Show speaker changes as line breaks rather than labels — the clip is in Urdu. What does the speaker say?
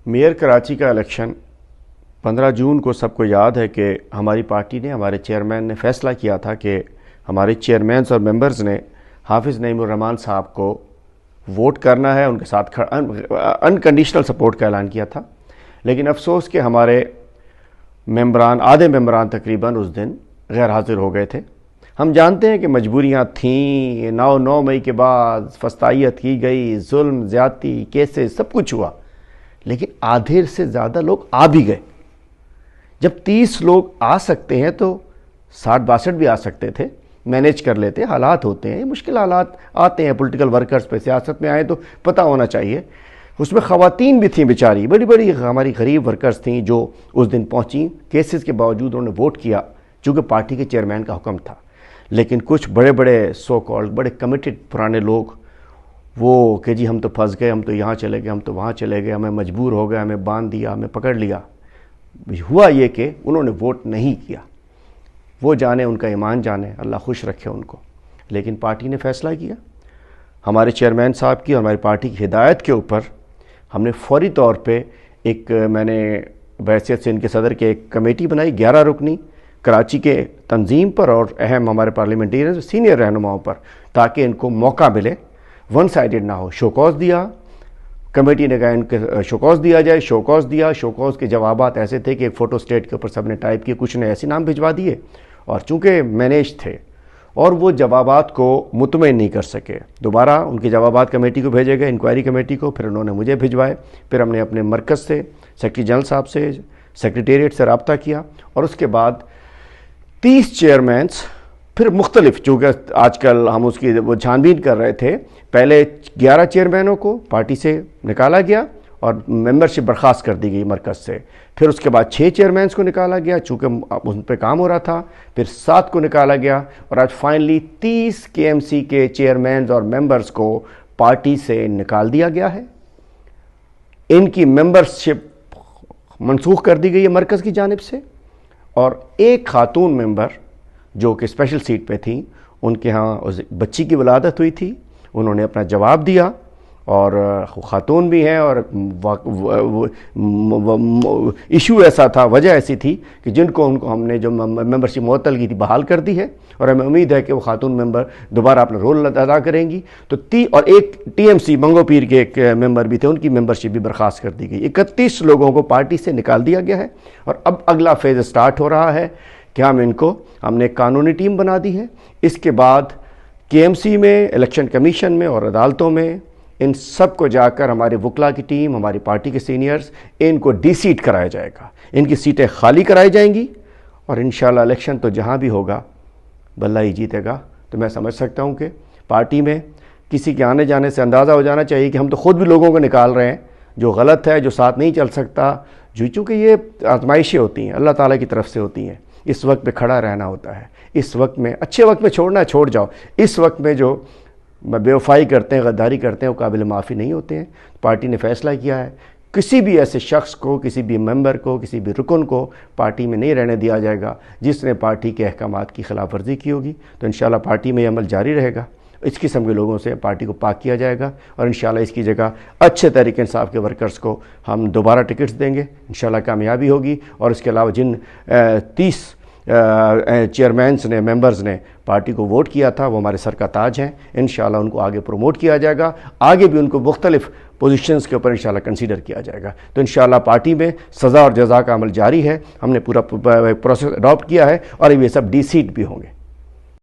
میئر کراچی کا الیکشن 15 جون کو سب کو یاد ہے کہ ہماری پارٹی نے، ہمارے چیئرمین نے فیصلہ کیا تھا کہ ہمارے چیئرمینز اور ممبرز نے حافظ نعیم الرحمان صاحب کو ووٹ کرنا ہے، ان کے ساتھ انکنڈیشنل سپورٹ کا اعلان کیا تھا۔ لیکن افسوس کہ ہمارے ممبران، آدھے ممبران تقریباً اس دن غیر حاضر ہو گئے تھے۔ ہم جانتے ہیں کہ مجبوریاں تھیں، 9 مئی کے بعد فسطائیت کی گئی، ظلم، زیادتی، کیسز، سب کچھ ہوا، لیکن آدھے سے زیادہ لوگ آ بھی گئے۔ جب 30 لوگ آ سکتے ہیں تو 60-62 بھی آ سکتے تھے، مینیج کر لیتے۔ حالات ہوتے ہیں، مشکل حالات آتے ہیں پولیٹیکل ورکرز پہ، سیاست میں آئے تو پتہ ہونا چاہیے۔ اس میں خواتین بھی تھیں بیچاری، بڑی بڑی ہماری غریب ورکرز تھیں جو اس دن پہنچیں، کیسز کے باوجود انہوں نے ووٹ کیا چونکہ پارٹی کے چیئرمین کا حکم تھا۔ لیکن کچھ بڑے بڑے سو کالڈ بڑے کمیٹڈ پرانے لوگ، وہ کہ جی ہم تو پھنس گئے، ہم تو یہاں چلے گئے، ہم تو وہاں چلے گئے، ہمیں مجبور ہو گئے، ہمیں باندھ دیا، ہمیں پکڑ لیا۔ ہوا یہ کہ انہوں نے ووٹ نہیں کیا۔ وہ جانے، ان کا ایمان جانے، اللہ خوش رکھے ان کو۔ لیکن پارٹی نے فیصلہ کیا، ہمارے چیئرمین صاحب کی اور ہماری پارٹی کی ہدایت کے اوپر ہم نے فوری طور پہ میں نے بحیثیت سے ان کے صدر کے ایک کمیٹی بنائی 11 رکنی کراچی کے تنظیم پر اور اہم ہمارے پارلیمنٹیرین سینئر رہنماؤں پر، تاکہ ان کو موقع ملے، ون سائیڈڈ نہ ہو۔ شوکاز دیا، کمیٹی نے کہا ان کے شوکاز دیا جائے، شوکاز دیا۔ شوکاز کے جوابات ایسے تھے کہ ایک فوٹو اسٹیٹ کے اوپر سب نے ٹائپ کیے، کچھ نے ایسے نام بھجوا دیے، اور چونکہ مینیج تھے اور وہ جوابات کو مطمئن نہیں کر سکے، دوبارہ ان کے جوابات کمیٹی کو بھیجے گئے، انکوائری کمیٹی کو، پھر انہوں نے مجھے بھجوائے۔ پھر ہم نے اپنے مرکز سے، سیکرٹری جنرل صاحب سے، سیکریٹریٹ سے رابطہ کیا، اور اس کے بعد 30 چیئرمینز پھر مختلف، چونکہ آج کل ہم اس کی وہ چھان بین کر رہے تھے، پہلے 11 چیئرمینوں کو پارٹی سے نکالا گیا اور ممبرشپ برخاست کر دی گئی مرکز سے۔ پھر اس کے بعد 6 چیئرمینز کو نکالا گیا چونکہ ان پہ کام ہو رہا تھا، پھر 7 کو نکالا گیا، اور آج فائنلی 30 KMC کے چیئرمینز اور ممبرز کو پارٹی سے نکال دیا گیا ہے۔ ان کی ممبرشپ منسوخ کر دی گئی ہے مرکز کی جانب سے، اور ایک خاتون ممبر جو کہ اسپیشل سیٹ پہ تھیں، ان کے ہاں بچی کی ولادت ہوئی تھی، انہوں نے اپنا جواب دیا، اور خاتون بھی ہیں، اور ایشو ایسا تھا، وجہ ایسی تھی کہ ان کو ہم نے جو ممبرشپ معطل کی تھی بحال کر دی ہے، اور ہمیں امید ہے کہ وہ خاتون ممبر دوبارہ اپنا رول ادا کریں گی۔ تو اور ایک TMC منگو پیر کے ایک ممبر بھی تھے، ان کی ممبرشپ بھی برخاست کر دی گئی۔ 31 لوگوں کو پارٹی سے نکال دیا گیا ہے، اور اب اگلا فیز سٹارٹ ہو رہا ہے کہ ہم نے ایک قانونی ٹیم بنا دی ہے۔ اس کے بعد KMC میں، الیکشن کمیشن میں اور عدالتوں میں ان سب کو جا کر ہمارے وکلا کی ٹیم، ہماری پارٹی کے سینئرز، ان کو ڈی سیٹ کرایا جائے گا، ان کی سیٹیں خالی کرائی جائیں گی، اور انشاءاللہ الیکشن تو جہاں بھی ہوگا بلّہ ہی جیتے گا۔ تو میں سمجھ سکتا ہوں کہ پارٹی میں کسی کے آنے جانے سے اندازہ ہو جانا چاہیے کہ ہم تو خود بھی لوگوں کو نکال رہے ہیں جو غلط ہے، جو ساتھ نہیں چل سکتا، چونکہ یہ آزمائشیں ہوتی ہیں، اللہ تعالیٰ کی طرف سے ہوتی ہیں۔ اس وقت پہ کھڑا رہنا ہوتا ہے، اس وقت میں، اچھے وقت میں چھوڑنا ہے چھوڑ جاؤ، اس وقت میں جو بے وفائی کرتے ہیں، غداری کرتے ہیں، وہ قابل معافی نہیں ہوتے ہیں۔ پارٹی نے فیصلہ کیا ہے کسی بھی ایسے شخص کو، کسی بھی ممبر کو، کسی بھی رکن کو پارٹی میں نہیں رہنے دیا جائے گا جس نے پارٹی کے احکامات کی خلاف ورزی کی ہوگی۔ تو انشاءاللہ پارٹی میں یہ عمل جاری رہے گا، اس قسم کے لوگوں سے پارٹی کو پاک کیا جائے گا، اور انشاءاللہ اس کی جگہ اچھے تحریک انصاف کے ورکرز کو ہم دوبارہ ٹکٹس دیں گے، انشاءاللہ کامیابی ہوگی۔ اور اس کے علاوہ جن 30 چیئرمینز نے، ممبرز نے پارٹی کو ووٹ کیا تھا، وہ ہمارے سر کا تاج ہیں، انشاءاللہ ان کو آگے پروموٹ کیا جائے گا، آگے بھی ان کو مختلف پوزیشنز کے اوپر انشاءاللہ کنسیڈر کیا جائے گا۔ تو انشاءاللہ پارٹی میں سزا اور جزا کا عمل جاری ہے، ہم نے پورا پروسیس اڈاپٹ کیا ہے، اور یہ سب ڈی سیٹ بھی ہوں گے۔